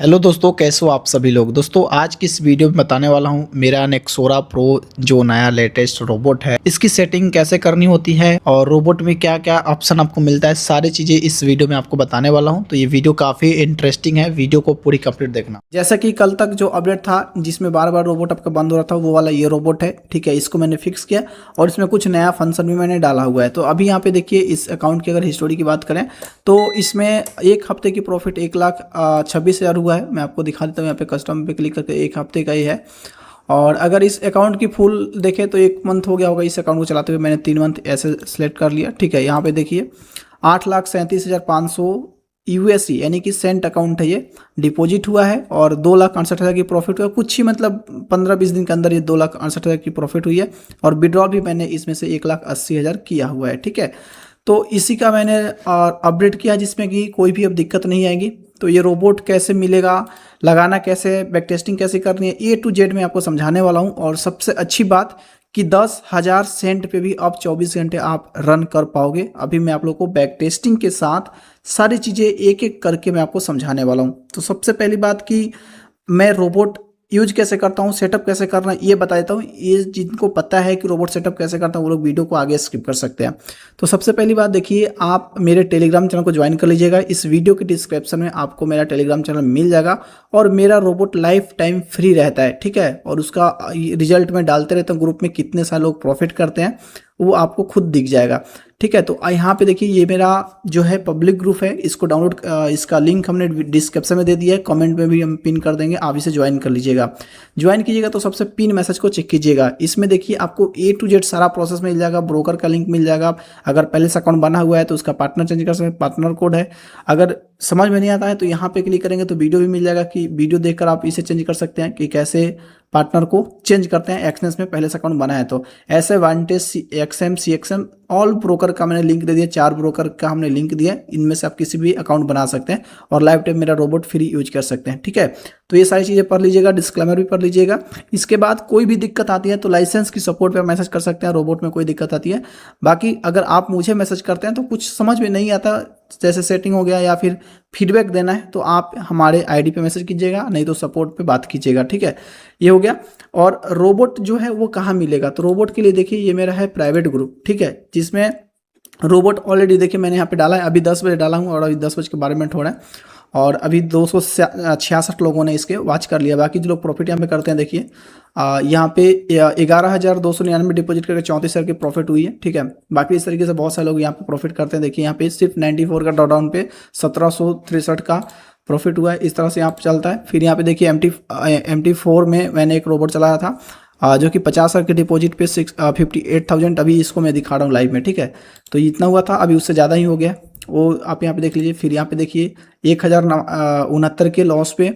Hello दोस्तों, कैसे हो आप सभी लोग। दोस्तों आज की इस वीडियो में बताने वाला हूं मेरा नेक्सोरा प्रो जो नया लेटेस्ट रोबोट है, इसकी सेटिंग कैसे करनी होती है और रोबोट में क्या क्या ऑप्शन आपको मिलता है, सारी चीजें इस वीडियो में आपको बताने वाला हूं। तो ये वीडियो काफी इंटरेस्टिंग है, वीडियो को पूरी कंप्लीट देखना। जैसा कि कल तक जो अपडेट था जिसमें बार बार रोबोट आपका बंद हो रहा था, वो वाला ये रोबोट है। ठीक है, इसको मैंने फिक्स किया और इसमें कुछ नया फंक्शन भी मैंने डाला हुआ है। तो अभी यहाँ पे देखिए, इस अकाउंट की अगर हिस्टोरी की बात करें तो इसमें एक हफ्ते की प्रॉफिट 1,26,000 हुआ है। मैं आपको दिखा देता हूँ, यहाँ पे कस्टम पे क्लिक करके एक हफ्ते का ही है। और अगर इस अकाउंट की फुल देखें तो 1 मंथ हो गया होगा इस अकाउंट को चलाते हुए। मैंने 3 मंथ ऐसे सेलेक्ट कर लिया। ठीक है, यहाँ पे देखिए 8,37,500 यूएससी यानी कि सेंट अकाउंट है, ये डिपॉजिट हुआ है और 2,68,000 की प्रॉफिट हुआ। कुछ ही मतलब 15-20 दिन के अंदर ये 2,68,000 की प्रॉफिट हुई है। और विड्रॉल भी मैंने इसमें से 1,80,000 किया हुआ है। ठीक है, तो इसी का मैंने अपडेट किया जिसमें कि कोई भी अब दिक्कत नहीं आएगी। तो ये रोबोट कैसे मिलेगा, लगाना कैसे, बैक टेस्टिंग कैसे करनी है, A to Z मैं आपको समझाने वाला हूँ। और सबसे अच्छी बात कि 10,000 सेंट पे भी अब 24 घंटे आप रन कर पाओगे। अभी मैं आप लोग को बैक टेस्टिंग के साथ सारी चीज़ें एक एक करके मैं आपको समझाने वाला हूँ। तो सबसे पहली बात कि मैं रोबोट यूज कैसे करता हूँ, सेटअप कैसे करना है ये बता देता हूँ। ये जिनको पता है कि रोबोट सेटअप कैसे करता हूँ वो लोग वीडियो को आगे स्किप कर सकते हैं। तो सबसे पहली बात देखिए, आप मेरे टेलीग्राम चैनल को ज्वाइन कर लीजिएगा। इस वीडियो के डिस्क्रिप्शन में आपको मेरा टेलीग्राम चैनल मिल जाएगा और मेरा रोबोट लाइफ टाइम फ्री रहता है। ठीक है, और उसका रिजल्ट में डालते रहता हूँ ग्रुप में, कितने सारे लोग प्रॉफिट करते हैं वो आपको खुद दिख जाएगा। ठीक है, तो यहाँ पे देखिए ये मेरा जो है पब्लिक ग्रुप है, इसको डाउनलोड, इसका लिंक हमने डिस्क्रिप्शन में दे दिया है, कमेंट में भी हम पिन कर देंगे, आप इसे ज्वाइन कर लीजिएगा। ज्वाइन कीजिएगा तो सबसे पिन मैसेज को चेक कीजिएगा। इसमें देखिए आपको A to Z सारा प्रोसेस मिल जाएगा, ब्रोकर का लिंक मिल जाएगा। अगर पहले से अकाउंट बना हुआ है तो उसका पार्टनर चेंज कर सकते हैं, पार्टनर कोड है। अगर समझ में नहीं आता है तो यहाँ पे क्लिक करेंगे तो वीडियो भी मिल जाएगा कि वीडियो देखकर आप इसे चेंज कर सकते हैं कि कैसे पार्टनर को चेंज करते हैं एक्सनेस में पहले से अकाउंट बना है तो। ऐसे वांटेज, एक्सएम, सीएक्सएम ऑल ब्रोकर का मैंने लिंक दे दिया, 4 ब्रोकर का हमने लिंक दिया। इनमें से आप किसी भी अकाउंट बना सकते हैं और लाइफ टाइम मेरा रोबोट फ्री यूज कर सकते हैं। ठीक है, तो ये सारी चीज़ें पढ़ लीजिएगा, डिस्क्लेमर भी पढ़ लीजिएगा। इसके बाद कोई भी दिक्कत आती है तो लाइसेंस की सपोर्ट पे मैसेज कर सकते हैं, रोबोट में कोई दिक्कत आती है। बाकी अगर आप मुझे मैसेज करते हैं तो कुछ समझ में नहीं आता, जैसे सेटिंग हो गया या फिर फीडबैक देना है, तो आप हमारे आईडी पे मैसेज कीजिएगा, नहीं तो सपोर्ट पे बात कीजिएगा। ठीक है, ये हो गया। और रोबोट जो है वो कहाँ मिलेगा, तो रोबोट के लिए देखिए ये मेरा है प्राइवेट ग्रुप। ठीक है, जिसमें रोबोट ऑलरेडी देखिए मैंने यहाँ पे डाला है, अभी 10 बजे डाला हूँ और अभी 10:12 हो रहा है और अभी 266 लोगों ने इसके वॉच कर लिया। बाकी जो लोग प्रॉफिट यहाँ पे करते हैं देखिए, यहाँ पे 11,299 डिपॉजिट करके 34,000 की प्रॉफिट हुई है। ठीक है, बाकी इस तरीके से बहुत सारे लोग यहाँ पे प्रॉफिट करते हैं। देखिए यहाँ पे सिर्फ 94 का ड्रॉडाउन पे 1763 का प्रॉफिट हुआ है। इस तरह से यहाँ पे चलता है। फिर यहाँ पे देखिए MT4 में मैंने एक रोबोट चलाया था जो कि 50,000 के डिपॉजिट पे 58,000 अभी इसको मैं दिखा रहा हूँ लाइव में। ठीक है, तो इतना हुआ था, अभी उससे ज़्यादा ही हो गया, वो आप यहाँ पे देख लीजिए। फिर यहाँ पे देखिए 1,069 के लॉस पे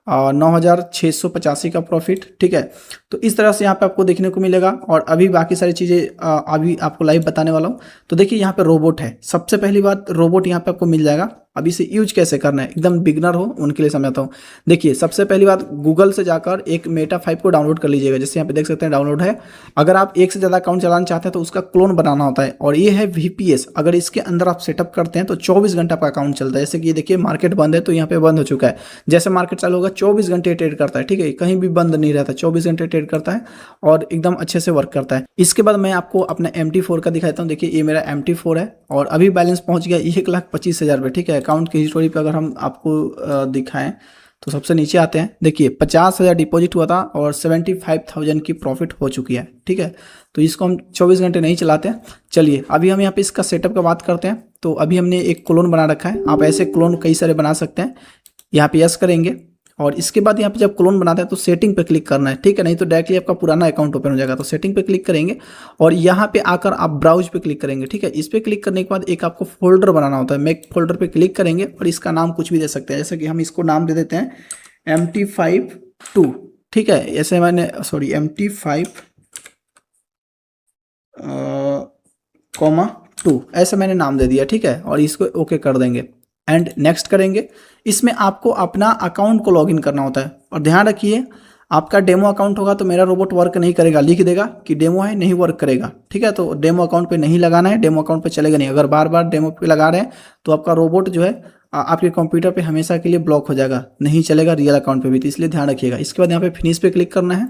9,685 का प्रॉफिट। ठीक है, तो इस तरह से यहाँ पे आपको देखने को मिलेगा। और अभी बाकी सारी चीज़ें अभी आपको लाइव बताने वाला हूँ। तो देखिए यहाँ पे रोबोट है, सबसे पहली बात रोबोट यहाँ पे आपको मिल जाएगा। अब इसे यूज कैसे करना है, एकदम बिगनर हो उनके लिए समझाता हूँ। देखिए सबसे पहली बात, गूगल से जाकर एक मेटा 5 को डाउनलोड कर लीजिएगा। जैसे यहाँ पे देख सकते हैं डाउनलोड है। अगर आप एक से ज़्यादा अकाउंट चलाना चाहते हैं तो उसका क्लोन बनाना होता है और ये है VPS। अगर इसके अंदर आप सेटअप करते हैं तो 24 घंटे आपका अकाउंट चलता है। जैसे कि ये देखिए मार्केट बंद है तो यहाँ पे बंद हो चुका है, जैसे मार्केट चालू होगा 24 घंटे ट्रेड करता है। ठीक है, कहीं भी बंद नहीं रहता, 24 घंटे ट्रेड करता है और एकदम अच्छे से वर्क करता है। इसके बाद मैं आपको अपना MT4 का दिखाता हूँ। देखिए ये मेरा MT4 है और अभी बैलेंस पहुंच गया 1,25,000 पे। ठीक है, अकाउंट की हिस्टोरी पे अगर हम आपको दिखाएं तो सबसे नीचे आते हैं, देखिए 50,000 डिपॉजिट हुआ था और 75,000 की प्रॉफिट हो चुकी है। ठीक है, तो इसको हम 24 घंटे नहीं चलाते हैं। चलिए अभी हम यहाँ पे इसका सेटअप का बात करते हैं। तो अभी हमने एक क्लोन बना रखा है, आप ऐसे क्लोन कई सारे बना सकते हैं। यहाँ पे यस करेंगे और इसके बाद यहाँ पे जब क्लोन बनाते हैं तो सेटिंग पे क्लिक करना है। ठीक है, नहीं तो डायरेक्टली आपका पुराना अकाउंट ओपन हो जाएगा। तो सेटिंग पे क्लिक करेंगे और यहाँ पे आकर आप ब्राउज पे क्लिक करेंगे। ठीक है, इस पे क्लिक करने के बाद एक आपको फोल्डर बनाना होता है। मेक फोल्डर पे क्लिक करेंगे और इसका नाम कुछ भी दे सकते हैं, जैसे कि हम इसको नाम दे देते हैं MT5-2। ठीक है, ऐसे मैंने MT5, 2 ऐसे मैंने नाम दे दिया। ठीक है, और इसको ओके कर देंगे एंड नेक्स्ट करेंगे। इसमें आपको अपना अकाउंट को लॉगिन करना होता है और ध्यान रखिए आपका डेमो अकाउंट होगा तो मेरा रोबोट वर्क नहीं करेगा, लिख देगा कि डेमो है, नहीं वर्क करेगा। ठीक है, तो डेमो अकाउंट पे नहीं लगाना है, डेमो अकाउंट पे चलेगा नहीं। अगर बार बार डेमो पे लगा रहे हैं तो आपका रोबोट जो है आपके कंप्यूटर पे हमेशा के लिए ब्लॉक हो जाएगा, नहीं चलेगा रियल अकाउंट पे भी, तो इसलिए ध्यान रखिएगा। इसके बाद यहाँ पे फिनिश पे क्लिक करना है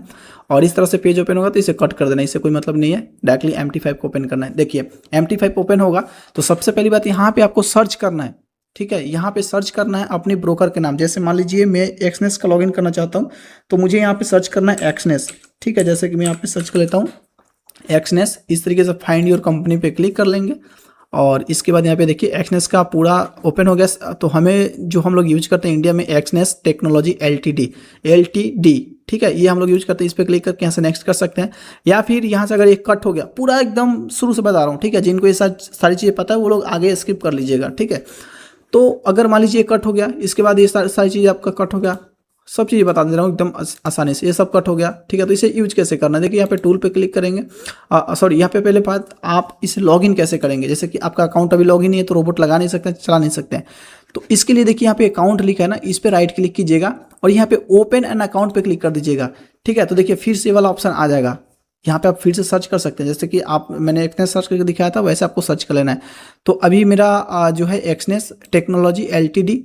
और इस तरह से पेज ओपन होगा, तो इसे कट कर देना, इससे कोई मतलब नहीं है, डायरेक्टली MT5 को ओपन करना है। देखिए MT5 ओपन होगा तो सबसे पहली बात यहाँ पे आपको सर्च करना है, ठीक है, यहाँ पे सर्च करना है अपने ब्रोकर के नाम। जैसे मान लीजिए मैं एक्सनेस का लॉगिन करना चाहता हूँ, तो मुझे यहाँ पे सर्च करना है एक्सनेस, ठीक है। जैसे कि मैं यहाँ पे सर्च कर लेता हूँ एक्सनेस, इस तरीके से फाइंड योर कंपनी पे क्लिक कर लेंगे और इसके बाद यहाँ पे देखिए एक्सनेस का पूरा ओपन हो गया। तो हमें जो हम लोग यूज करते हैं इंडिया में एक्सनेस टेक्नोलॉजी LTD, ठीक है, ये हम लोग यूज करते हैं। इस पर क्लिक करके यहाँ से नेक्स्ट कर सकते हैं, या फिर यहाँ से अगर एक कट हो गया, पूरा एकदम शुरू से बता रहा हूँ, ठीक है, जिनको ये सारी चीज़ें पता है वो लोग आगे स्किप कर लीजिएगा, ठीक है। तो अगर मान लीजिए कट हो गया, इसके बाद ये सारी चीज़ आपका कट हो गया, सब चीज़ बता दे रहा हूँ एकदम आसानी से, ये सब कट हो गया, ठीक है। तो इसे यूज कैसे करना है, देखिए यहाँ पे टूल पे क्लिक करेंगे, सॉरी यहाँ पे पहले बात आप इसे लॉगिन कैसे करेंगे। जैसे कि आपका अकाउंट अभी लॉगिन नहीं है तो रोबोट लगा नहीं सकते, चला नहीं सकते हैं। तो इसके लिए देखिए यहाँ पे अकाउंट लिखा है ना, इस पर राइट क्लिक कीजिएगा और यहाँ पे ओपन एन अकाउंट पे क्लिक कर दीजिएगा, ठीक है। तो देखिए फिर से वाला ऑप्शन आ जाएगा, यहाँ पे आप फिर से सर्च कर सकते हैं। जैसे कि मैंने एक्सनेस सर्च करके दिखाया था, वैसे आपको सर्च कर लेना है। तो अभी मेरा जो है एक्सनेस टेक्नोलॉजी LTD,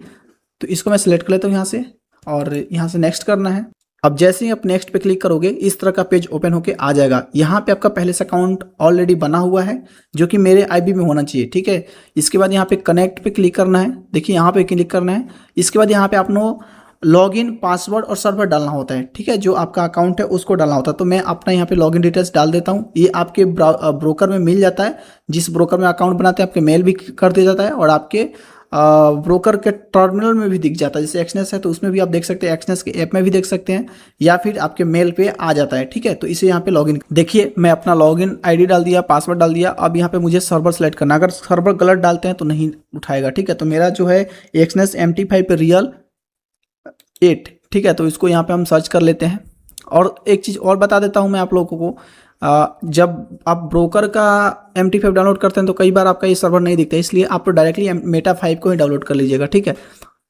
तो इसको मैं सिलेक्ट कर लेता हूँ यहाँ से और यहाँ से नेक्स्ट करना है। अब जैसे ही आप नेक्स्ट पे क्लिक करोगे इस तरह का पेज ओपन होके आ जाएगा। यहाँ पे आपका पहले से अकाउंट ऑलरेडी बना हुआ है जो कि मेरे IB में होना चाहिए, ठीक है। इसके बाद यहाँ पे कनेक्ट पे क्लिक करना है, देखिए यहाँ पे क्लिक करना है। इसके बाद यहाँ पे आपको लॉगिन पासवर्ड और सर्वर डालना होता है, ठीक है, जो आपका अकाउंट है उसको डालना होता है। तो मैं अपना यहाँ पे लॉगिन डिटेल्स डाल देता हूँ। ये आपके ब्रोकर में मिल जाता है, जिस ब्रोकर में अकाउंट बनाते हैं आपके मेल भी कर दिया जाता है और आपके ब्रोकर के टर्मिनल में भी दिख जाता है। जैसे एक्सनेस है तो उसमें भी आप देख सकते हैं, एक्सनेस के ऐप में भी देख सकते हैं, या फिर आपके मेल पे आ जाता है, ठीक है। तो इसे यहाँ पे लॉगिन, देखिए मैं अपना लॉगिन ID डाल दिया, पासवर्ड डाल दिया। अब यहाँ पे मुझे सर्वर सेलेक्ट करना, अगर सर्वर गलत डालते हैं तो नहीं उठाएगा, ठीक है। तो मेरा जो है एक्सनेस MT5 पे रियल 8, ठीक है। तो इसको यहाँ पे हम सर्च कर लेते हैं। और एक चीज़ और बता देता हूँ मैं आप लोगों को, जब आप ब्रोकर का MT5 डाउनलोड करते हैं तो कई बार आपका ये सर्वर नहीं दिखता है, इसलिए आप तो डायरेक्टली मेटा5 को ही डाउनलोड कर लीजिएगा, ठीक है।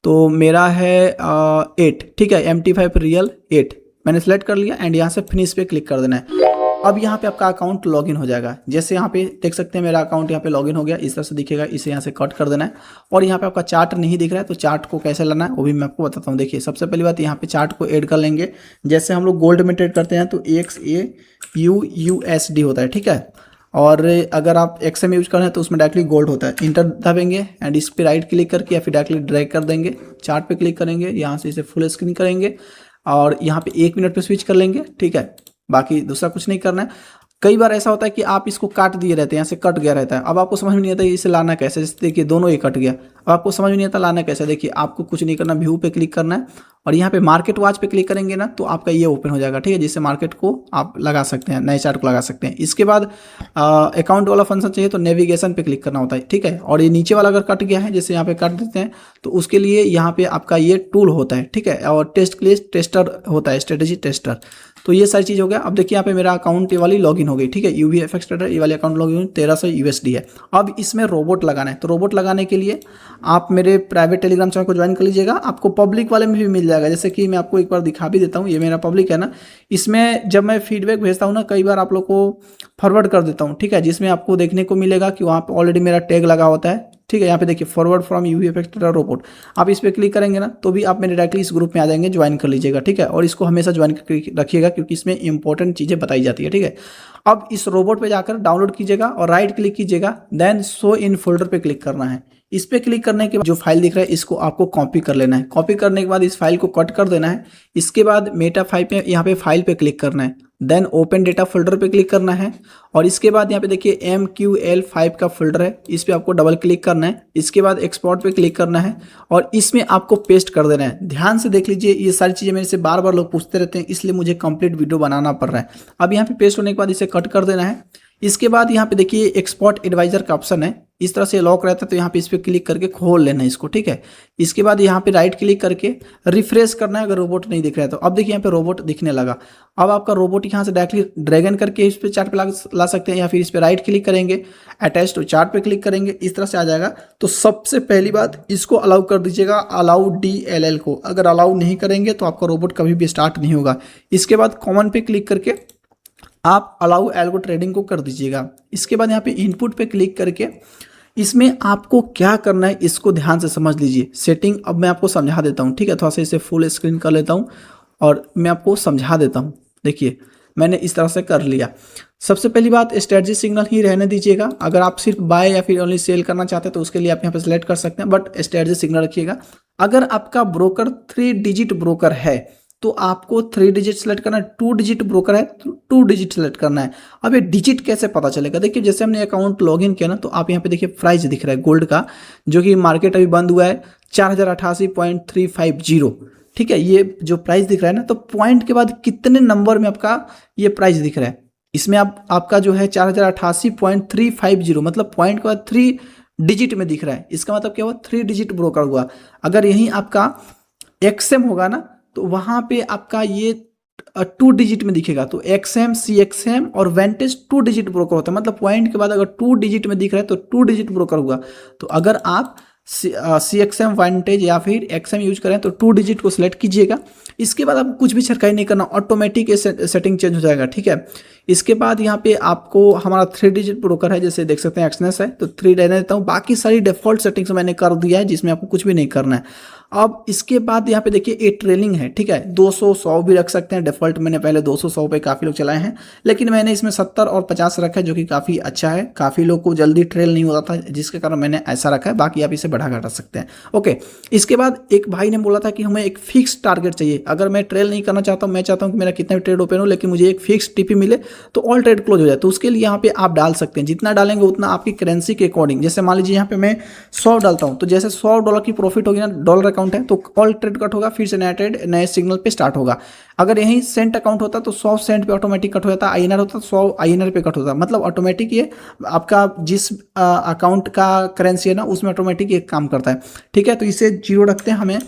तो मेरा है 8, ठीक है, MT5 रियल 8 मैंने सेलेक्ट कर लिया एंड यहाँ से फिनिश पे क्लिक कर देना है। अब यहाँ पे आपका अकाउंट लॉगिन हो जाएगा। जैसे यहाँ पे देख सकते हैं मेरा अकाउंट यहाँ पे लॉगिन हो गया, इस तरह से दिखेगा। इसे यहाँ से कट कर देना है और यहाँ पे आपका चार्ट नहीं दिख रहा है तो चार्ट को कैसे लाना है वो भी मैं आपको बताता हूँ। देखिए सबसे पहली बात, यहाँ पे चार्ट को ऐड कर लेंगे। जैसे हम लोग गोल्ड में ट्रेड करते हैं तो XAUUSD होता है, ठीक है। और अगर आप XM यूज कर रहे हैं तो उसमें डायरेक्टली गोल्ड होता है। इंटर दबेंगे एंड इस पर राइट क्लिक करके या फिर डायरेक्टली ड्रैग कर देंगे, चार्ट पे क्लिक करेंगे, यहाँ से इसे फुल स्क्रीन करेंगे और यहाँ पे 1 मिनट पे स्विच कर लेंगे, ठीक है। बाकी दूसरा कुछ नहीं करना है। कई बार ऐसा होता है कि आप इसको काट दिए रहते हैं, यहाँ से कट गया रहता है, अब आपको समझ में नहीं आता इसे लाना कैसे। जैसे देखिए दोनों ही कट गया, अब आपको समझ में नहीं आता लाना कैसे। देखिए आपको कुछ नहीं करना, व्यू पे क्लिक करना है और यहाँ पे मार्केट वॉच पे क्लिक करेंगे ना तो आपका ये ओपन हो जाएगा, ठीक है, जिससे मार्केट को आप लगा सकते हैं, नए चार्ट को लगा सकते हैं। इसके बाद अकाउंट वाला फंक्शन चाहिए तो नेविगेशन पे क्लिक करना होता है, ठीक है। और ये नीचे वाला अगर कट गया है, जैसे यहाँ पे काट देते हैं, तो उसके लिए यहाँ पे आपका ये टूल होता है, ठीक है, और टेस्ट के लिए टेस्टर होता है, स्ट्रेटेजी टेस्टर। तो ये सारी चीज़ हो गया। अब देखिए यहाँ पे मेरा अकाउंट ये वाली लॉगिन हो गई, ठीक है, UVFX ट्रेडर ये वाली अकाउंट लॉगिन 1300 USD है। अब इसमें रोबोट लगाना है, तो रोबोट लगाने के लिए आप मेरे प्राइवेट टेलीग्राम चैनल को ज्वाइन कर लीजिएगा, आपको पब्लिक वाले में भी मिल जाएगा। जैसे कि मैं आपको एक बार दिखा भी देता हूँ, ये मेरा पब्लिक है ना, इसमें जब मैं फीडबैक भेजता हूँ ना, कई बार आप लोग को फॉरवर्ड कर देता हूँ, ठीक है, जिसमें आपको देखने को मिलेगा कि वहाँ पर ऑलरेडी मेरा टैग लगा होता है, ठीक है। यहाँ पे देखिए forward from UVFX trader robot, आप इस पर क्लिक करेंगे ना तो भी आप मेरे डायरेक्टली इस ग्रुप में आ जाएंगे, ज्वाइन कर लीजिएगा, ठीक है। और इसको हमेशा ज्वाइन रखिएगा क्योंकि इसमें इंपॉर्टेंट चीज़ें बताई जाती है, ठीक है। अब इस रोबोट पे जाकर डाउनलोड कीजिएगा और राइट क्लिक कीजिएगा, देन शो इन फोल्डर पे क्लिक करना है। इस पे क्लिक करने के बाद जो फाइल दिख रहा है इसको आपको कॉपी कर लेना है। कॉपी करने के बाद इस फाइल को कट कर देना है। इसके बाद मेटा5 पे यहाँ पे फाइल पे क्लिक करना है, देन ओपन डेटा फोल्डर पे क्लिक करना है और इसके बाद यहाँ पे देखिए MQL5 का फोल्डर है, इस पे आपको डबल क्लिक करना है। इसके बाद एक्सपोर्ट पे क्लिक करना है और इसमें आपको पेस्ट कर देना है। ध्यान से देख लीजिए, ये सारी चीज़ें मेरे से बार बार लोग पूछते रहते हैं, इसलिए मुझे कंप्लीट वीडियो बनाना पड़ रहा है। अब यहाँ पे पेस्ट होने के बाद इसे कट कर देना है। इसके बाद यहाँ पे देखिए एक्सपोर्ट एडवाइजर का ऑप्शन है, इस तरह से लॉक रहता है तो यहाँ पे इस पर क्लिक करके खोल लेना है इसको, ठीक है। इसके बाद यहाँ पे राइट क्लिक करके रिफ्रेश करना है अगर रोबोट नहीं दिख रहा है तो। अब देखिए यहाँ पे रोबोट दिखने लगा। अब आपका रोबोट यहाँ से डायरेक्टली ड्रैगन करके इस पे चार्ट पे ला सकते हैं या फिर इस पे राइट क्लिक करेंगे, अटैच टू चार्ट पे क्लिक करेंगे, इस तरह से आ जाएगा। तो सबसे पहली बात इसको अलाउ कर दीजिएगा, अलाउ DLL को। अगर अलाउ नहीं करेंगे तो आपका रोबोट कभी भी स्टार्ट नहीं होगा। इसके बाद कॉमन पे क्लिक करके आप अलाउ एल्गो ट्रेडिंग को कर दीजिएगा। इसके बाद यहाँ पे इनपुट पे क्लिक करके इसमें आपको क्या करना है इसको ध्यान से समझ लीजिए। सेटिंग अब मैं आपको समझा देता हूँ, ठीक है। थोड़ा सा इसे फुल स्क्रीन कर लेता हूँ और मैं आपको समझा देता हूँ। देखिए मैंने इस तरह से कर लिया। सबसे पहली बात, स्ट्रेटजी सिग्नल ही रहने दीजिएगा। अगर आप सिर्फ बाय या फिर ओनली सेल करना चाहते हैं तो उसके लिए आप यहाँ पे सिलेक्ट कर सकते हैं, बट स्ट्रेटजी सिग्नल रखिएगा। अगर आपका ब्रोकर 3 डिजिट ब्रोकर है तो आपको 3 डिजिट सेलेक्ट करना है। 2 डिजिट ब्रोकर है तो 2 डिजिट सेलेक्ट करना है। अब ये डिजिट कैसे पता चलेगा? देखिए जैसे हमने अकाउंट लॉगिन किया ना, तो आप यहाँ पे देखिए प्राइस दिख रहा है गोल्ड का, जो कि मार्केट अभी बंद हुआ है 4088.350। ठीक है, ये जो प्राइस दिख रहा है ना, तो पॉइंट के बाद कितने नंबर में आपका ये प्राइस दिख रहा है, इसमें आपका जो है 4088.350, मतलब पॉइंट के बाद 3 डिजिट में दिख रहा है। इसका मतलब क्या हुआ? 3 डिजिट ब्रोकर हुआ। अगर यही आपका एक्सएम होगा ना, तो वहां पे आपका ये 2 डिजिट में दिखेगा। तो एक्सएम, सीएक्सएम और वेंटेज 2 डिजिट ब्रोकर होता है। मतलब पॉइंट के बाद अगर 2 डिजिट में दिख रहा है तो 2 डिजिट ब्रोकर हुआ। तो अगर आप सीएक्सएम, वेंटेज या फिर एक्सएम यूज करें तो 2 डिजिट को सिलेक्ट कीजिएगा। इसके बाद आपको कुछ भी छरकाई नहीं करना, ऑटोमेटिक सेटिंग चेंज हो जाएगा। ठीक है, इसके बाद यहाँ पे आपको हमारा 3 डिजिट ब्रोकर है, जैसे देख सकते हैं एक्सनेस है, तो 3 रहने देता हूँ। बाकी सारी डिफॉल्ट सेटिंग्स मैंने कर दिया है, जिसमें आपको कुछ भी नहीं करना है। अब इसके बाद यहाँ पे देखिए ये ट्रेलिंग है। ठीक है, 200, 100 भी रख सकते हैं। डिफॉल्ट मैंने पहले 200, 100 पे काफ़ी लोग चलाए हैं, लेकिन मैंने इसमें 70 और 50 रखा है, जो कि काफ़ी अच्छा है। काफ़ी लोग को जल्दी ट्रेल नहीं होता था, जिसके कारण मैंने ऐसा रखा है। बाकी आप इसे बढ़ा घटा सकते हैं। ओके, इसके बाद एक भाई ने बोला था कि हमें एक फिक्स टारगेट चाहिए। अगर मैं ट्रेल नहीं करना चाहता हूँ, मैं चाहता हूँ कि मेरा कितना भी ट्रेड ओपन हो, लेकिन मुझे एक फिक्स टीपी मिले तो ऑल ट्रेड क्लोज हो जाए। तो उसके लिए यहाँ पे आप डाल सकते हैं, जितना डालेंगे उतना आपकी करेंसी के अकॉर्डिंग। जैसे मान लीजिए यहाँ पे मैं 100 डालता हूँ, तो जैसे $100 की प्रॉफिट होगी ना, डॉलर अकाउंट है तो ऑल ट्रेड कट होगा, फिर से नया ट्रेड नए सिग्नल पे स्टार्ट होगा। अगर यही सेंट अकाउंट होता तो 100 सेंट पे ऑटोमेटिक कट हो जाता। आईएनआर होता तो 100 आईएनआर पे कट होता। मतलब ऑटोमेटिक ये आपका जिस अकाउंट का करेंसी है ना, उसमें ऑटोमेटिक ये काम करता है। ठीक है, तो इसे 0 रखते हैं, हमें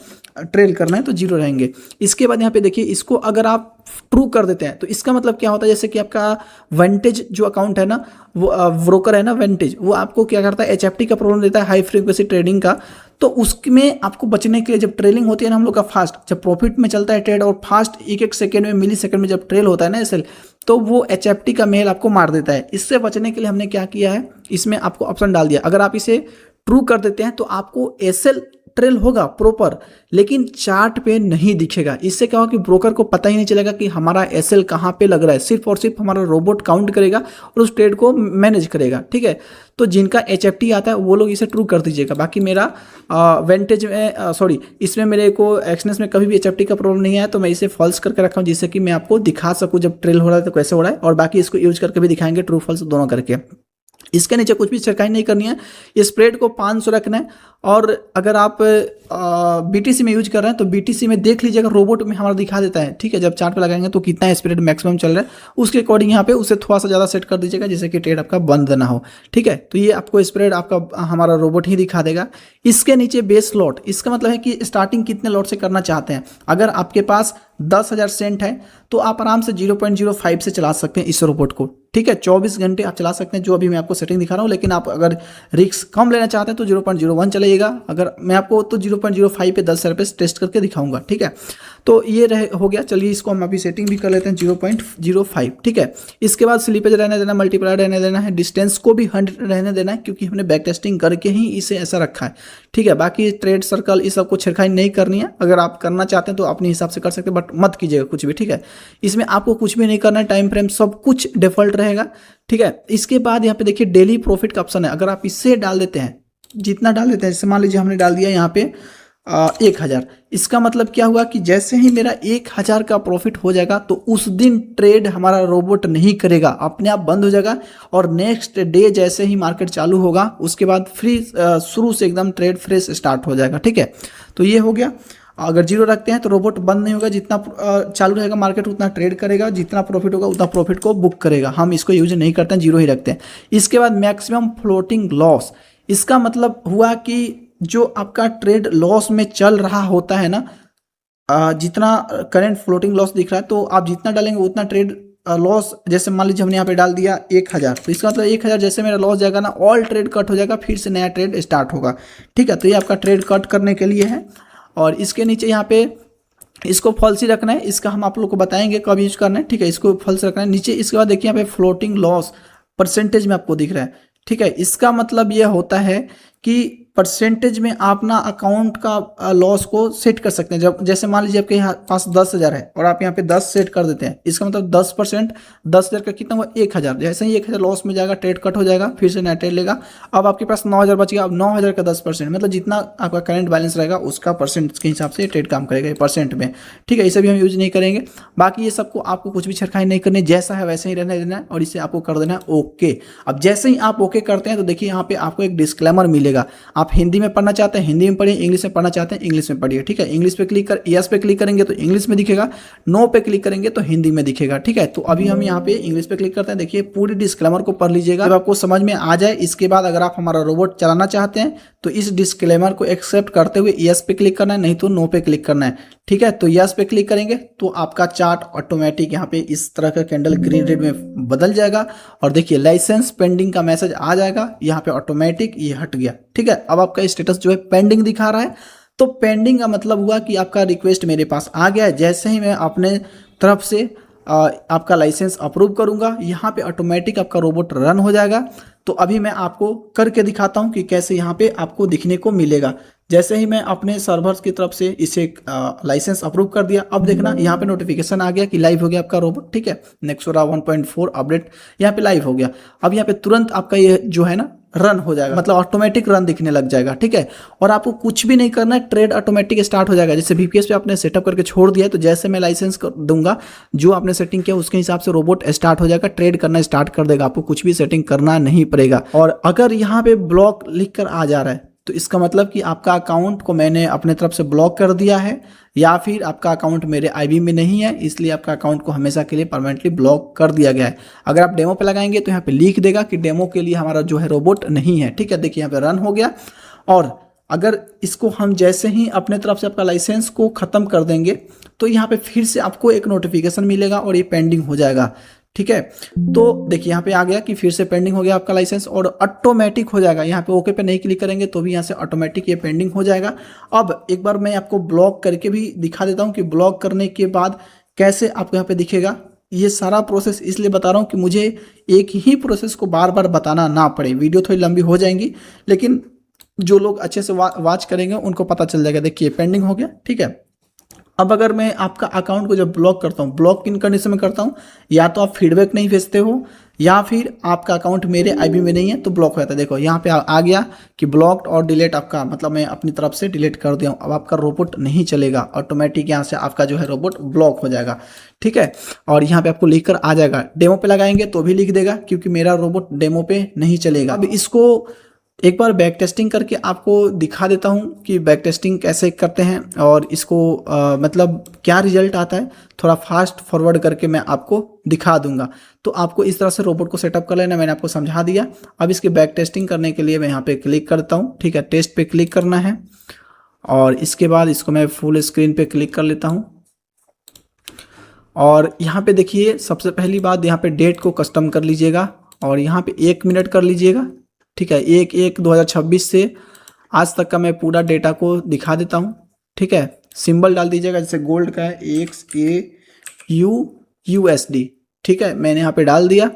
ट्रेल करना है तो 0 रहेंगे। इसके बाद यहाँ पे देखिए, इसको अगर आप ट्रू कर देते हैं तो इसका मतलब क्या होता है, जैसे कि आपका वेंटेज जो अकाउंट है ना, वो ब्रोकर है ना वेंटेज, वो आपको क्या करता है, एचएफटी का प्रॉब्लम देता है, हाई फ्रीक्वेंसी ट्रेडिंग का। तो उसमें आपको बचने के लिए, जब ट्रेलिंग होती है ना हम लोग का फास्ट, जब प्रॉफिट में चलता है ट्रेड और फास्ट 1-1 सेकंड में, मिली सेकंड में जब ट्रेल होता है ना एसएल, तो वो एचएफटी का मेल आपको मार देता है। इससे बचने के लिए हमने क्या किया है, इसमें आपको ऑप्शन डाल दिया। अगर आप इसे ट्रू कर देते हैं तो आपको एसएल ट्रेल होगा प्रॉपर, लेकिन चार्ट पे नहीं दिखेगा। इससे क्या होगा कि ब्रोकर को पता ही नहीं चलेगा कि हमारा एसएल कहाँ पे लग रहा है। सिर्फ और सिर्फ हमारा रोबोट काउंट करेगा और उस ट्रेड को मैनेज करेगा। ठीक है, तो जिनका एचएफटी आता है वो लोग इसे ट्रू कर दीजिएगा। बाकी मेरा वेंटेज में सॉरी इसमें मेरे को एक्सनेस में कभी भी एचएफटी का प्रॉब्लम नहीं आया, तो मैं इसे फॉल्स करके रखा हूँ, जिससे कि मैं आपको दिखा सकूँ जब ट्रेल हो रहा है तो कैसे हो रहा है। और बाकी इसको यूज करके भी दिखाएंगे, ट्रू फॉल्स दोनों करके। इसके नीचे कुछ भी छिड़काई नहीं करनी है। ये स्प्रेड को 500 रखना है। और अगर आप बीटीसी में यूज कर रहे हैं तो बीटीसी में देख लीजिएगा, रोबोट में हमारा दिखा देता है। ठीक है, जब चार्ट पे लगाएंगे तो कितना स्प्रेड मैक्सिमम चल रहा है, उसके अकॉर्डिंग यहाँ पे उसे थोड़ा सा ज़्यादा सेट कर दीजिएगा, जिससे कि ट्रेड आपका बंद ना हो। ठीक है, तो ये आपको स्प्रेड आपका हमारा रोबोट ही दिखा देगा। इसके नीचे बेस लॉट, इसका मतलब है कि स्टार्टिंग कितने लॉट से करना चाहते हैं। अगर आपके पास 10,000 सेंट है तो आप आराम से 0.05 से चला सकते हैं इस रोबोट को। ठीक है, 24 घंटे आप चला सकते हैं, जो अभी मैं आपको सेटिंग दिखा रहा हूँ। लेकिन आप अगर रिस्क कम लेना चाहते हैं तो 0.01 चलाइएगा। अगर मैं आपको तो 0.05 पे 10 रुपये टेस्ट करके दिखाऊंगा। ठीक है, तो ये हो गया। चलिए इसको हम अभी सेटिंग भी कर लेते हैं 0.05। ठीक है, इसके बाद स्लीपेज रहने देना, मल्टीप्लायर रहने देना है, डिस्टेंस को भी 100 रहने देना है, क्योंकि हमने बैक टेस्टिंग करके ही इसे ऐसा रखा है। ठीक है, बाकी ट्रेड सर्कल इस सबको छेड़खानी नहीं करनी है। अगर आप करना चाहते हैं तो अपने हिसाब से कर सकते हैं, बट मत कीजिएगा कुछ भी। ठीक है, इसमें आपको कुछ भी नहीं करना है, टाइम फ्रेम सब कुछ डिफॉल्ट रहेगा। ठीक है, इसके बाद यहाँ पे देखिए डेली प्रॉफिट का ऑप्शन है। अगर आप इससे डाल देते हैं, जितना डाल देते हैं, जैसे मान लीजिए हमने डाल दिया यहाँ पे 1000, इसका मतलब क्या हुआ कि जैसे ही मेरा 1000 का प्रॉफिट हो जाएगा तो उस दिन ट्रेड हमारा रोबोट नहीं करेगा, अपने आप बंद हो जाएगा। और नेक्स्ट डे जैसे ही मार्केट चालू होगा उसके बाद शुरू से एकदम ट्रेड फ्रेश स्टार्ट हो जाएगा। ठीक है, तो ये हो गया। अगर 0 रखते हैं तो रोबोट बंद नहीं होगा, जितना चालू रहेगा मार्केट उतना ट्रेड करेगा, जितना प्रॉफिट होगा उतना प्रॉफिट को बुक करेगा। हम इसको यूज नहीं करते हैं, 0 ही रखते हैं। इसके बाद मैक्सिमम फ्लोटिंग लॉस, इसका मतलब हुआ कि जो आपका ट्रेड लॉस में चल रहा होता है ना, जितना करंट फ्लोटिंग लॉस दिख रहा है, तो आप जितना डालेंगे उतना ट्रेड लॉस। जैसे मान लीजिए हमने यहाँ पे डाल दिया 1000, तो इसका मतलब 1000 जैसे मेरा लॉस जाएगा ना, ऑल ट्रेड कट हो जाएगा, फिर से नया ट्रेड स्टार्ट होगा। ठीक है, तो ये आपका ट्रेड कट करने के लिए है। और इसके नीचे यहाँ पे इसको फॉल्स ही रखना है, इसका हम आप लोग को बताएंगे कब यूज करना है। ठीक है, इसको फॉल्स रखना है नीचे। इसके बाद देखिए यहाँ पे फ्लोटिंग लॉस परसेंटेज में आपको दिख रहा है। ठीक है, इसका मतलब यह होता है कि परसेंटेज में आप ना अकाउंट का लॉस को सेट कर सकते हैं। जब जैसे मान लीजिए आपके यहाँ पास 10,000 है और आप यहाँ पे 10 सेट कर देते हैं, इसका मतलब 10%, 10,000 का कितना हुआ 1,000। जैसे ही 1,000 लॉस में जाएगा, ट्रेड कट हो जाएगा, फिर से नया ट्रेड लेगा, अब आपके पास 9,000 बच गया। अब 9,000 का 10%, मतलब जितना आपका करंट बैलेंस रहेगा उसका परसेंट के हिसाब से ट्रेड काम करेगा, परसेंट में। ठीक है, इसे भी हम यूज नहीं करेंगे। बाकी ये सबको आपको कुछ भी छरखाई नहीं करनी, जैसा है वैसे ही रहने देना है और इसे आपको कर देना है ओके। अब जैसे ही आप ओके करते हैं तो देखिए यहाँ पे आपको एक डिस्क्लेमर मिलेगा। आप हिंदी में पढ़ना चाहते हैं हिंदी में पढ़िए, इंग्लिश में पढ़ना चाहते हैं इंग्लिश में पढ़िए। ठीक है, इंग्लिश पे क्लिक कर यस पे क्लिक करेंगे तो इंग्लिश में दिखेगा, नो पे क्लिक करेंगे तो हिंदी में दिखेगा। ठीक है, तो अभी हम यहाँ पे इंग्लिश पे क्लिक करते हैं। देखिए पूरी डिस्क्लेमर को पढ़ लीजिएगा, जब आपको समझ में आ जाए। इसके बाद अगर आप हमारा रोबोट चलाना चाहते हैं तो इस डिस्क्लेमर को एक्सेप्ट करते हुए यस पे क्लिक करना है, नहीं तो नो पे क्लिक करना है। ठीक है, तो यस पे क्लिक करेंगे तो आपका चार्ट ऑटोमेटिक यहाँ पे इस तरह का कैंडल ग्रीन रेड में बदल जाएगा और देखिए लाइसेंस पेंडिंग का मैसेज आ जाएगा यहाँ पे ऑटोमेटिक, ये हट गया। ठीक है, अब आपका स्टेटस जो है पेंडिंग दिखा रहा है। तो पेंडिंग का मतलब हुआ कि आपका रिक्वेस्ट मेरे पास आ गया है। जैसे ही मैं अपने तरफ से आपका लाइसेंस अप्रूव करूंगा, यहाँ पे ऑटोमेटिक आपका रोबोट रन हो जाएगा। तो अभी मैं आपको करके दिखाता हूँ कि कैसे यहाँ पे आपको दिखने को मिलेगा। जैसे ही मैं अपने सर्वर्स की तरफ से इसे लाइसेंस अप्रूव कर दिया, अब देखना यहाँ पे नोटिफिकेशन आ गया कि लाइव हो गया आपका रोबोट। ठीक है, नेक्सोरा 1.4 अपडेट यहाँ पे लाइव हो गया। अब यहाँ पे तुरंत आपका ये जो है ना रन हो जाएगा, मतलब ऑटोमेटिक रन दिखने लग जाएगा। ठीक है, और आपको कुछ भी नहीं करना है, ट्रेड ऑटोमेटिक स्टार्ट हो जाएगा। जैसे VPS पे आपने सेटअप करके छोड़ दिया है, तो जैसे मैं लाइसेंस दूंगा जो आपने सेटिंग किया उसके हिसाब से रोबोट स्टार्ट हो जाएगा, ट्रेड करना स्टार्ट कर देगा। आपको कुछ भी सेटिंग करना नहीं पड़ेगा। और अगर यहाँ पे ब्लॉक लिख कर आ जा रहा है तो इसका मतलब कि आपका अकाउंट को मैंने अपने तरफ से ब्लॉक कर दिया है, या फिर आपका अकाउंट मेरे IB में नहीं है, इसलिए आपका अकाउंट को हमेशा के लिए परमानेंटली ब्लॉक कर दिया गया है। अगर आप डेमो पे लगाएंगे तो यहाँ पे लिख देगा कि डेमो के लिए हमारा जो है रोबोट नहीं है। ठीक है, देखिए यहाँ पे रन हो गया। और अगर इसको हम जैसे ही अपने तरफ से आपका लाइसेंस को ख़त्म कर देंगे तो यहाँ पे फिर से आपको एक नोटिफिकेशन मिलेगा और ये पेंडिंग हो जाएगा। ठीक है, तो देखिए यहाँ पे आ गया कि फिर से पेंडिंग हो गया आपका लाइसेंस और ऑटोमेटिक हो जाएगा। यहाँ पे ओके पे नहीं क्लिक करेंगे तो भी यहाँ से ऑटोमेटिक ये पेंडिंग हो जाएगा। अब एक बार मैं आपको ब्लॉक करके भी दिखा देता हूँ कि ब्लॉक करने के बाद कैसे आपको यहाँ पे दिखेगा। ये सारा प्रोसेस इसलिए बता रहा हूँ कि मुझे एक ही प्रोसेस को बार बार बताना ना पड़े। वीडियो थोड़ी लंबी हो जाएंगी, लेकिन जो लोग अच्छे से वॉच करेंगे उनको पता चल जाएगा। देखिए पेंडिंग हो गया। ठीक है, अब अगर मैं आपका अकाउंट को जब ब्लॉक करता हूँ, ब्लॉक किन कंडीशन में करता हूँ, या तो आप फीडबैक नहीं भेजते हो या फिर आपका अकाउंट मेरे IB में नहीं है तो ब्लॉक हो जाता है। देखो यहाँ पे आ गया कि ब्लॉक्ड और डिलीट आपका, मतलब मैं अपनी तरफ से डिलीट कर दिया हूँ। अब आपका रोबोट नहीं चलेगा, ऑटोमेटिक यहाँ से आपका जो है रोबोट ब्लॉक हो जाएगा। ठीक है, और यहाँ पे आपको लिख कर आ जाएगा। डेमो पे लगाएंगे तो भी लिख देगा क्योंकि मेरा रोबोट डेमो पे नहीं चलेगा। अब इसको एक बार बैक टेस्टिंग करके आपको दिखा देता हूं कि बैक टेस्टिंग कैसे करते हैं और इसको मतलब क्या रिजल्ट आता है। थोड़ा फास्ट फॉरवर्ड करके मैं आपको दिखा दूंगा। तो आपको इस तरह से रोबोट को सेटअप कर लेना, मैंने आपको समझा दिया। अब इसके बैक टेस्टिंग करने के लिए मैं यहाँ पे क्लिक करता हूँ। ठीक है, टेस्ट पे क्लिक करना है और इसके बाद इसको मैं फुल स्क्रीन पे क्लिक कर लेता हूँ। और यहाँ पे देखिए सबसे पहली बात, यहाँ पे डेट को कस्टम कर लीजिएगा और यहाँ पे 1 मिनट कर लीजिएगा। ठीक है, 1/1/2026 से आज तक का मैं पूरा डेटा को दिखा देता हूँ। ठीक है, सिंबल डाल दीजिएगा, जैसे गोल्ड का है XAUUSD। ठीक है, मैंने यहाँ पे डाल दिया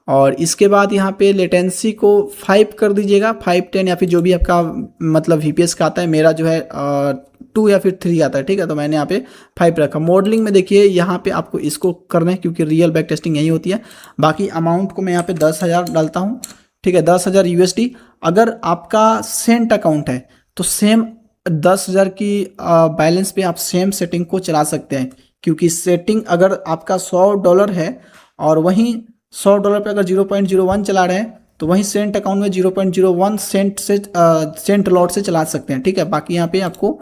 और इसके बाद यहाँ पे लेटेंसी को 5 कर दीजिएगा, 5, 10 या फिर जो भी आपका मतलब VPS का आता है। मेरा जो है 2 या फिर 3 आता है। ठीक है, तो मैंने यहाँ पे 5 रखा। मॉडलिंग में देखिए यहाँ पे आपको इसको करना है क्योंकि रियल बैक टेस्टिंग यही होती है। बाकी अमाउंट को मैं यहाँ पे 10,000 डालता हूँ। ठीक है, 10,000 USD। अगर आपका सेंट अकाउंट है तो सेम 10,000 की बैलेंस पे आप सेम सेटिंग को चला सकते हैं, क्योंकि सेटिंग अगर आपका $100 है और वहीं $100 पे अगर 0.01 चला रहे हैं तो वहीं सेंट अकाउंट में 0.01 सेंट से सेंट लॉट से चला सकते हैं। ठीक है, बाकी यहाँ पे आपको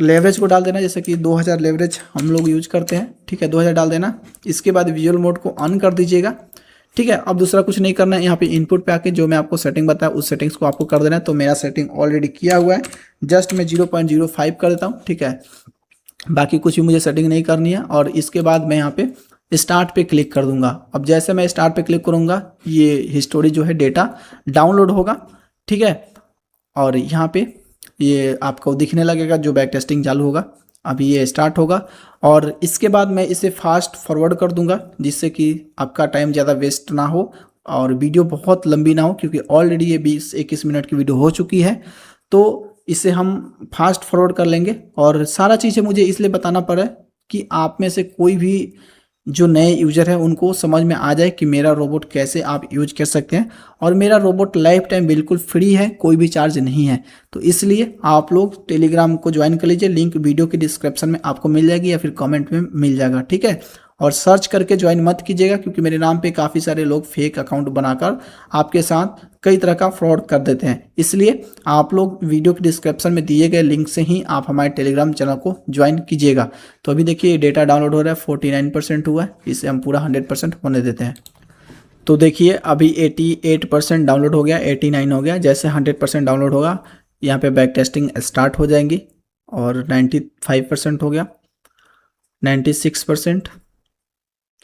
लेवरेज को डाल देना, जैसे कि 2000 लेवरेज हम लोग यूज करते हैं। ठीक है, 2000 डाल देना। इसके बाद विजुअल मोड को ऑन कर दीजिएगा। ठीक है, अब दूसरा कुछ नहीं करना है। यहाँ पे इनपुट पे आके जो मैं आपको सेटिंग बताया उस सेटिंग्स को आपको कर देना है। तो मेरा सेटिंग ऑलरेडी किया हुआ है, जस्ट मैं 0.05 कर देता हूँ। ठीक है, बाकी कुछ भी मुझे सेटिंग नहीं करनी है। और इसके बाद मैं यहाँ पे स्टार्ट पे क्लिक कर दूंगा। अब जैसे मैं स्टार्ट पे क्लिक करूँगा ये हिस्टोरी जो है डेटा डाउनलोड होगा। ठीक है, और यहाँ पे ये आपको दिखने लगेगा जो बैक टेस्टिंग चालू होगा। अभी ये स्टार्ट होगा और इसके बाद मैं इसे फास्ट फॉरवर्ड कर दूंगा जिससे कि आपका टाइम ज़्यादा वेस्ट ना हो और वीडियो बहुत लंबी ना हो, क्योंकि ऑलरेडी ये 20-21 मिनट की वीडियो हो चुकी है। तो इसे हम फास्ट फॉरवर्ड कर लेंगे। और सारा चीज़ें मुझे इसलिए बताना पड़ा है कि आप में से कोई भी जो नए यूजर है उनको समझ में आ जाए कि मेरा रोबोट कैसे आप यूज कर सकते हैं। और मेरा रोबोट लाइफ टाइम बिल्कुल फ्री है, कोई भी चार्ज नहीं है। तो इसलिए आप लोग टेलीग्राम को ज्वाइन कर लीजिए, लिंक वीडियो के डिस्क्रिप्शन में आपको मिल जाएगी या फिर कमेंट में मिल जाएगा, ठीक है। और सर्च करके ज्वाइन मत कीजिएगा, क्योंकि मेरे नाम पे काफ़ी सारे लोग फेक अकाउंट बनाकर आपके साथ कई तरह का फ्रॉड कर देते हैं। इसलिए आप लोग वीडियो के डिस्क्रिप्शन में दिए गए लिंक से ही आप हमारे टेलीग्राम चैनल को ज्वाइन कीजिएगा। तो अभी देखिए डेटा डाउनलोड हो रहा है, 49% हुआ है, इसे हम पूरा 100% होने देते हैं। तो देखिए अभी 88% डाउनलोड हो गया, 89 हो गया। जैसे 100% डाउनलोड होगा यहाँ पे बैक टेस्टिंग स्टार्ट हो जाएंगी। और 95% हो गया, 96%,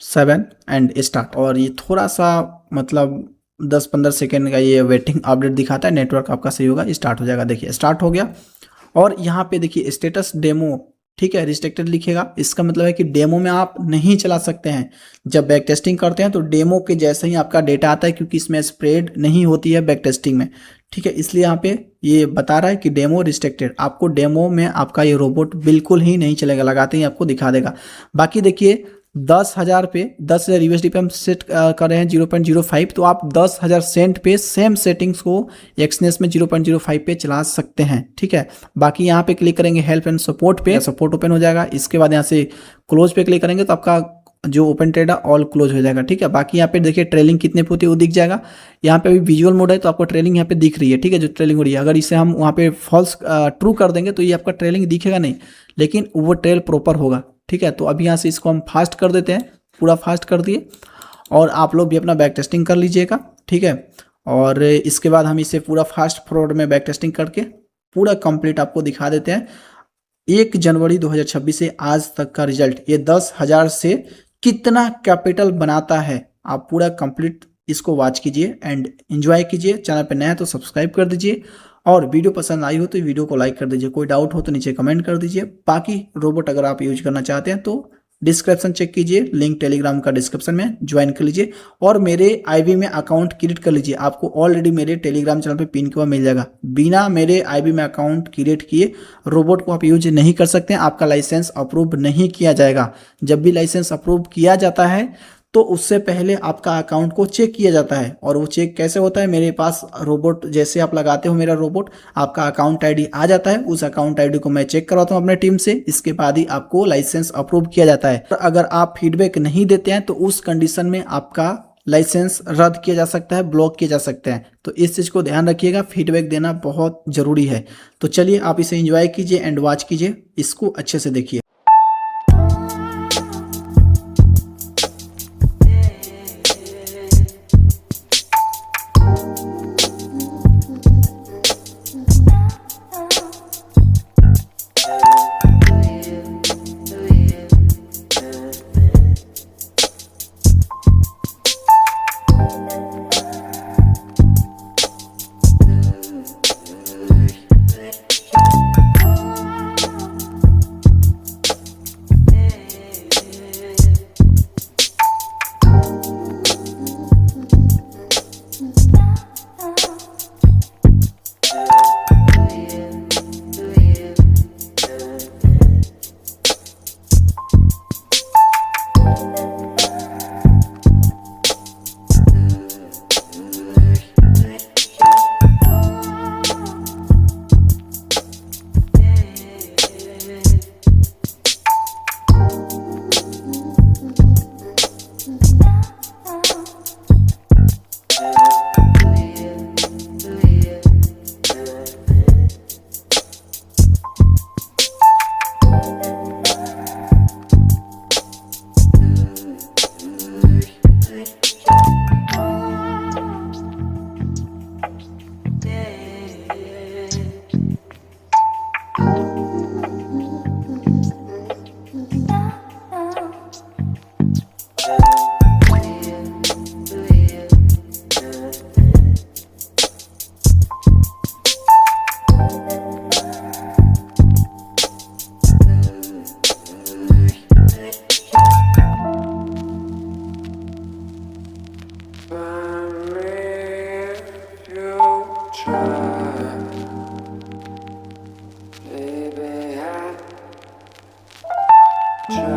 7 एंड स्टार्ट। और ये थोड़ा सा मतलब 10-15 सेकेंड का ये वेटिंग अपडेट दिखाता है, नेटवर्क आपका सही होगा, स्टार्ट हो जाएगा। देखिए स्टार्ट हो गया। और यहाँ पे देखिए स्टेटस डेमो, ठीक है, रिस्ट्रिक्टेड लिखेगा। इसका मतलब है कि डेमो में आप नहीं चला सकते हैं। जब बैक टेस्टिंग करते हैं तो डेमो के जैसे ही आपका डेटा आता है, क्योंकि इसमें स्प्रेड नहीं होती है बैक टेस्टिंग में, ठीक है। इसलिए यहाँ पे ये बता रहा है कि डेमो रिस्ट्रिक्टेड, आपको डेमो में आपका ये रोबोट बिल्कुल ही नहीं चलेगा, लगाते ही आपको दिखा देगा। बाकी देखिए 10,000 पे 10,000 USD पे हम सेट कर रहे हैं 0.05, तो आप 10,000 सेंट पे सेम सेटिंग्स को एक्सनेस में 0.05 पे चला सकते हैं, ठीक है। बाकी यहाँ पे क्लिक करेंगे हेल्प एंड सपोर्ट पे, सपोर्ट ओपन हो जाएगा। इसके बाद यहाँ से क्लोज पे क्लिक करेंगे तो आपका जो ओपन ट्रेड है ऑल क्लोज हो जाएगा, ठीक है। बाकी यहाँ पे देखिए ट्रेलिंग कितने पे होती है वो दिख जाएगा। यहाँ पे अभी विजुअल मोड है तो आपको ट्रेलिंग यहाँ पे दिख रही है, ठीक है, जो ट्रेलिंग हो रही है। अगर इसे हम वहाँ पे फॉल्स ट्रू कर देंगे तो ये आपका ट्रेलिंग दिखेगा नहीं, लेकिन वो ट्रेल प्रॉपर होगा, ठीक है। तो अभी यहाँ से इसको हम फास्ट कर देते हैं, पूरा फास्ट कर दिए। और आप लोग भी अपना बैक टेस्टिंग कर लीजिएगा, ठीक है। और इसके बाद हम इसे पूरा फास्ट फॉरवर्ड में बैक टेस्टिंग करके पूरा कंप्लीट आपको दिखा देते हैं। 1 जनवरी 2026 से आज तक का रिजल्ट, ये 10,000 से कितना कैपिटल बनाता है, आप पूरा कंप्लीट इसको वॉच कीजिए एंड एंजॉय कीजिए। चैनल पे नया है तो सब्सक्राइब कर दीजिए, और वीडियो पसंद आई हो तो वीडियो को लाइक कर दीजिए। कोई डाउट हो तो नीचे कमेंट कर दीजिए। बाकी रोबोट अगर आप यूज करना चाहते हैं तो डिस्क्रिप्शन चेक कीजिए, लिंक टेलीग्राम का डिस्क्रिप्शन में ज्वाइन कर लीजिए। और मेरे आईबी में अकाउंट क्रिएट कर लीजिए, आपको ऑलरेडी मेरे टेलीग्राम चैनल पे पिन के बाद मिल जाएगा। बिना मेरे आईबी में अकाउंट क्रिएट किए रोबोट को आप यूज नहीं कर सकते हैं, आपका लाइसेंस अप्रूव नहीं किया जाएगा। जब भी लाइसेंस अप्रूव किया जाता है तो उससे पहले आपका अकाउंट को चेक किया जाता है। और वो चेक कैसे होता है, मेरे पास रोबोट जैसे आप लगाते हो मेरा रोबोट, आपका अकाउंट आईडी आ जाता है, उस अकाउंट आईडी को मैं चेक करवाता हूँ अपने टीम से। इसके बाद ही आपको लाइसेंस अप्रूव किया जाता है। तो अगर आप फीडबैक नहीं देते हैं तो उस कंडीशन में आपका लाइसेंस रद्द किया जा सकता है, ब्लॉक किया जा सकता है। तो इस चीज़ को ध्यान रखिएगा, फीडबैक देना बहुत ज़रूरी है। तो चलिए आप इसे एंजॉय कीजिए एंड वॉच कीजिए, इसको अच्छे से देखिए। Just